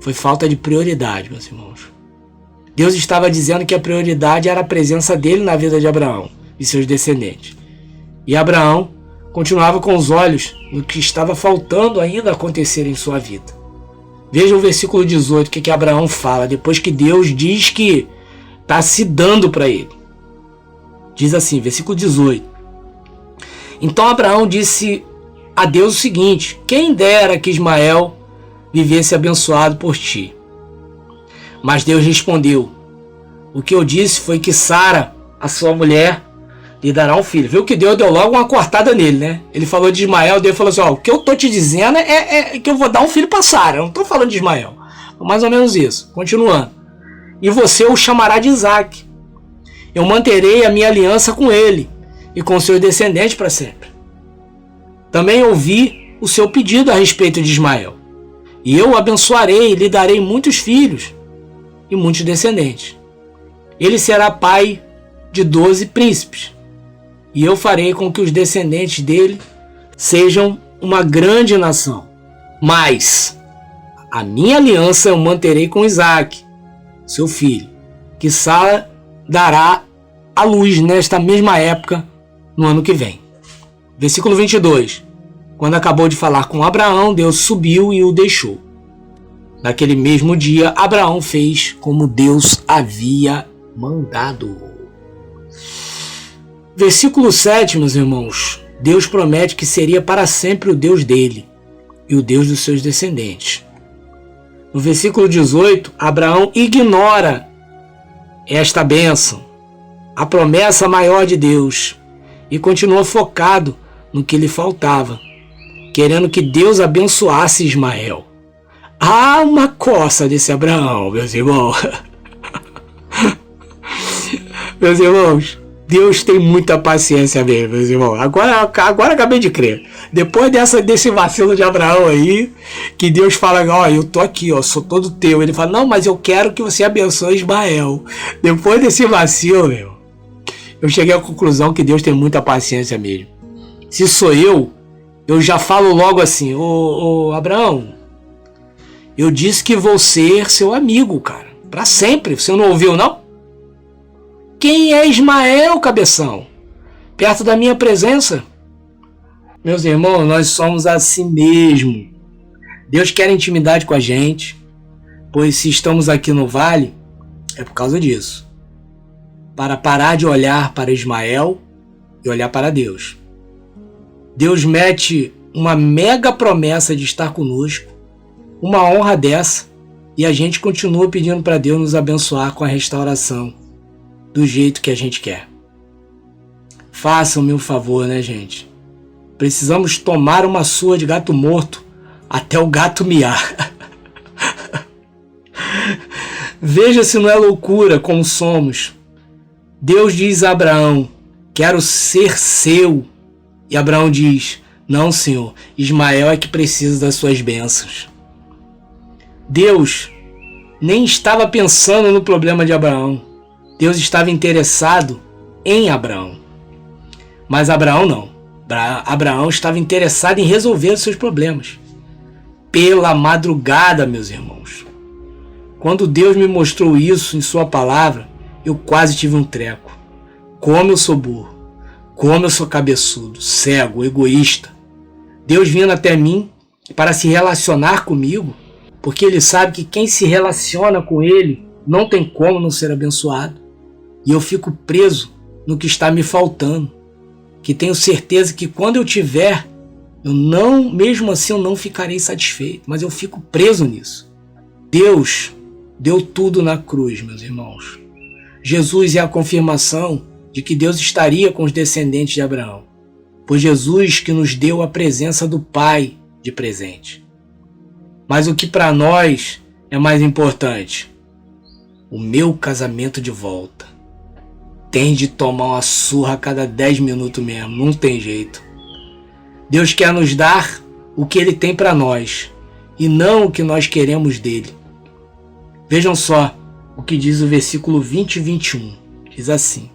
Foi falta de prioridade, meus irmãos. Deus estava dizendo que a prioridade era a presença dele na vida de Abraão e seus descendentes. E Abraão continuava com os olhos no que estava faltando ainda acontecer em sua vida. Veja o versículo 18, o que Abraão fala, depois que Deus diz que está se dando para ele. Diz assim, versículo 18. Então Abraão disse a Deus o seguinte: quem dera que Ismael vivesse abençoado por ti. Mas Deus respondeu: o que eu disse foi que Sara, a sua mulher, lhe dará um filho. Viu que Deus deu logo uma cortada nele, né? Ele falou de Ismael, Deus falou assim: ó, o que eu tô te dizendo é que eu vou dar um filho para Sara. Eu não tô falando de Ismael. Mais ou menos isso. Continuando. E você o chamará de Isaac. Eu manterei a minha aliança com ele e com seus descendentes para sempre. Também ouvi o seu pedido a respeito de Ismael. E eu o abençoarei e lhe darei muitos filhos e muitos descendentes. Ele será pai de 12 príncipes. E eu farei com que os descendentes dele sejam uma grande nação. Mas a minha aliança eu manterei com Isaac, seu filho, que Sara dará à luz nesta mesma época, no ano que vem. Versículo 22. Quando acabou de falar com Abraão, Deus subiu e o deixou. Naquele mesmo dia, Abraão fez como Deus havia mandado. Versículo 7, meus irmãos. Deus promete que seria para sempre o Deus dele e o Deus dos seus descendentes. No versículo 18, Abraão ignora esta bênção, a promessa maior de Deus, e continua focado no que lhe faltava, querendo que Deus abençoasse Ismael. Há uma coça desse Abraão, meus irmãos. Meus irmãos, Deus tem muita paciência mesmo, meus irmãos. Agora acabei de crer. Depois desse vacilo de Abraão aí, que Deus fala: ó, eu tô aqui, ó, sou todo teu. Ele fala: não, mas eu quero que você abençoe Ismael. Depois desse vacilo, meu, eu cheguei à conclusão que Deus tem muita paciência mesmo. Se sou eu já falo logo assim: ô Abraão, eu disse que vou ser seu amigo, cara, pra sempre. Você não ouviu, não? Quem é Ismael, cabeção? Perto da minha presença? Meus irmãos, nós somos assim mesmo. Deus quer intimidade com a gente, pois se estamos aqui no vale, é por causa disso. Para parar de olhar para Ismael e olhar para Deus. Deus mete uma mega promessa de estar conosco, uma honra dessa, e a gente continua pedindo para Deus nos abençoar com a restauração do jeito que a gente quer. Façam-me um favor, né, gente? Precisamos tomar uma surra de gato morto até o gato miar. Veja se não é loucura como somos. Deus diz a Abraão: quero ser seu. E Abraão diz: não, Senhor, Ismael é que precisa das suas bênçãos. Deus nem estava pensando no problema de Abraão. Deus estava interessado em Abraão. Mas Abraão não. Abraão estava interessado em resolver os seus problemas. Pela madrugada, meus irmãos. Quando Deus me mostrou isso em sua palavra, eu quase tive um treco. Como eu sou burro. Como eu sou cabeçudo, cego, egoísta. Deus vindo até mim para se relacionar comigo, porque Ele sabe que quem se relaciona com Ele não tem como não ser abençoado. E eu fico preso no que está me faltando, que tenho certeza que quando eu tiver, mesmo assim eu não ficarei satisfeito, mas eu fico preso nisso. Deus deu tudo na cruz, meus irmãos. Jesus é a confirmação de que Deus estaria com os descendentes de Abraão. Foi Jesus que nos deu a presença do Pai de presente. Mas o que para nós é mais importante? O meu casamento de volta. Tem de tomar uma surra a cada 10 minutos mesmo, não tem jeito. Deus quer nos dar o que Ele tem para nós e não o que nós queremos dele. Vejam só o que diz o versículo 20 e 21. Diz assim: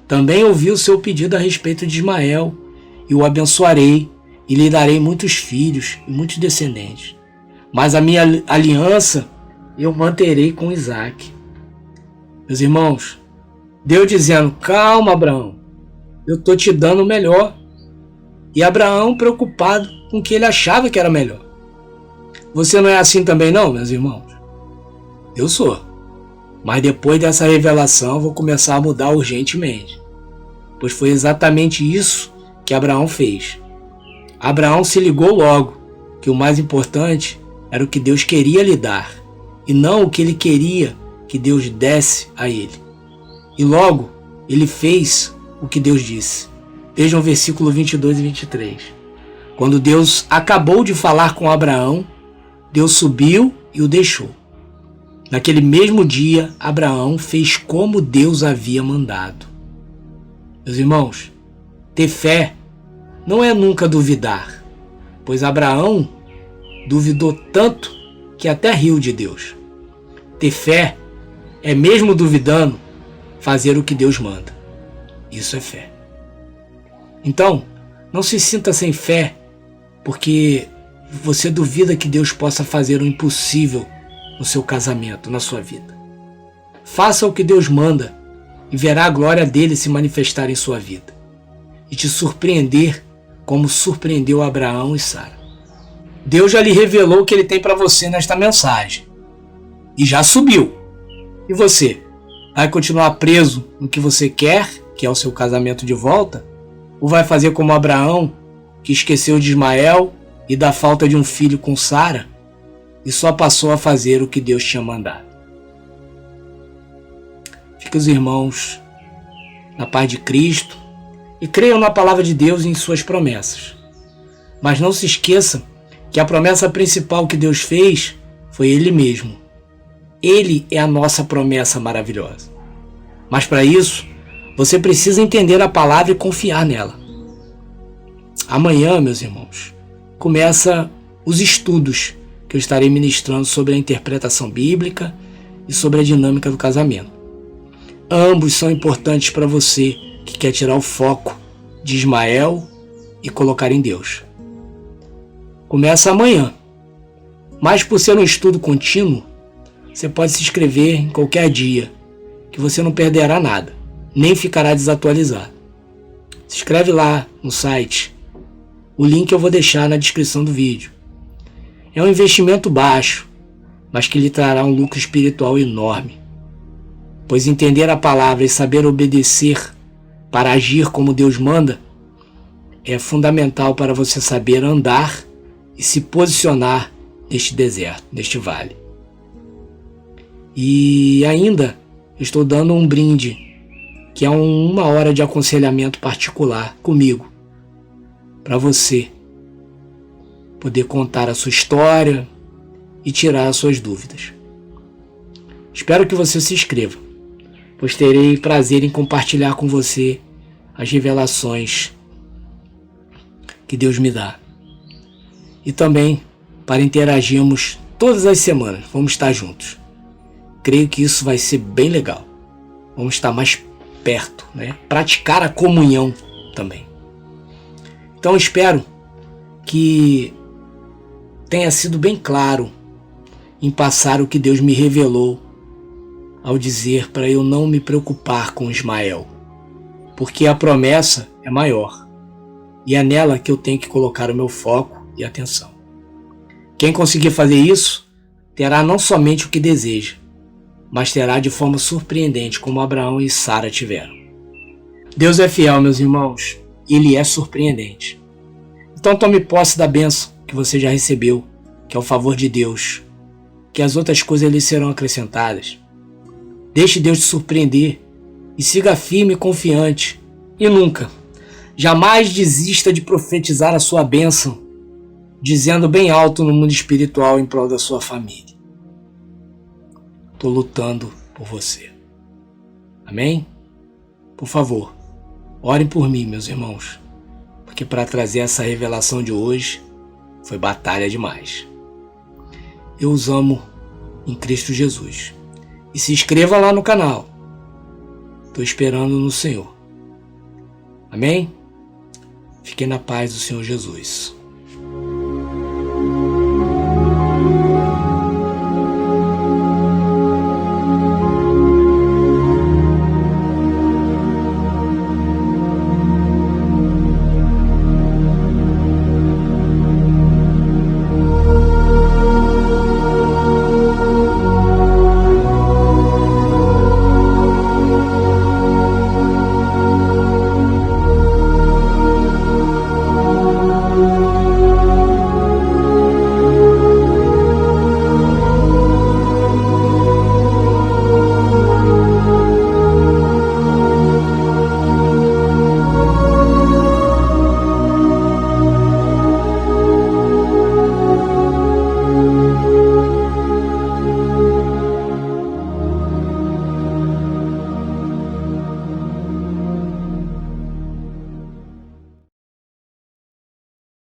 também ouvi o seu pedido a respeito de Ismael, e o abençoarei, e lhe darei muitos filhos e muitos descendentes. Mas a minha aliança eu manterei com Isaque. Meus irmãos, Deus dizendo: calma, Abraão, eu estou te dando o melhor. E Abraão preocupado com o que ele achava que era melhor. Você não é assim também não, meus irmãos? Eu sou. Mas depois dessa revelação eu vou começar a mudar urgentemente. Pois foi exatamente isso que Abraão fez. Abraão se ligou logo que o mais importante era o que Deus queria lhe dar, e não o que ele queria que Deus desse a ele. E logo ele fez o que Deus disse. Vejam o versículo 22 e 23. Quando Deus acabou de falar com Abraão, Deus subiu e o deixou. Naquele mesmo dia, Abraão fez como Deus havia mandado. Meus irmãos, ter fé não é nunca duvidar, pois Abraão duvidou tanto que até riu de Deus. Ter fé é, mesmo duvidando, fazer o que Deus manda. Isso é fé. Então, não se sinta sem fé porque você duvida que Deus possa fazer o impossível no seu casamento, na sua vida. Faça o que Deus manda e verá a glória dele se manifestar em sua vida e te surpreender como surpreendeu Abraão e Sara. Deus já lhe revelou o que ele tem para você nesta mensagem e já subiu. E você? Vai continuar preso no que você quer, que é o seu casamento de volta? Ou vai fazer como Abraão, que esqueceu de Ismael e da falta de um filho com Sara e só passou a fazer o que Deus tinha mandado? Fiquem os irmãos na paz de Cristo e creiam na palavra de Deus e em suas promessas. Mas não se esqueçam que a promessa principal que Deus fez foi Ele mesmo. Ele é a nossa promessa maravilhosa. Mas para isso, você precisa entender a palavra e confiar nela. Amanhã, meus irmãos, começa os estudos que eu estarei ministrando sobre a interpretação bíblica e sobre a dinâmica do casamento. Ambos são importantes para você que quer tirar o foco de Ismael e colocar em Deus. Começa amanhã, mas por ser um estudo contínuo, você pode se inscrever em qualquer dia, que você não perderá nada, nem ficará desatualizado. Se inscreve lá no site. O link eu vou deixar na descrição do vídeo. É um investimento baixo, mas que lhe trará um lucro espiritual enorme. Pois entender a palavra e saber obedecer para agir como Deus manda é fundamental para você saber andar e se posicionar neste deserto, neste vale. E ainda estou dando um brinde, que é 1 hora de aconselhamento particular comigo, para você poder contar a sua história e tirar as suas dúvidas. Espero que você se inscreva, pois terei prazer em compartilhar com você as revelações que Deus me dá. E também para interagirmos todas as semanas, vamos estar juntos. Creio que isso vai ser bem legal. Vamos estar mais perto, né? Praticar a comunhão também. Então espero que tenha sido bem claro em passar o que Deus me revelou ao dizer para eu não me preocupar com Ismael, porque a promessa é maior. E é nela que eu tenho que colocar o meu foco e atenção. Quem conseguir fazer isso, terá não somente o que deseja, mas terá de forma surpreendente, como Abraão e Sara tiveram. Deus é fiel, meus irmãos, e Ele é surpreendente. Então tome posse da bênção que você já recebeu, que é o favor de Deus, que as outras coisas lhe serão acrescentadas. Deixe Deus te surpreender e siga firme e confiante. E nunca, jamais desista de profetizar a sua bênção, dizendo bem alto no mundo espiritual em prol da sua família: estou lutando por você. Amém? Por favor, orem por mim, meus irmãos, porque para trazer essa revelação de hoje foi batalha demais. Eu os amo em Cristo Jesus. E se inscreva lá no canal. Estou esperando no Senhor. Amém? Fiquem na paz do Senhor Jesus.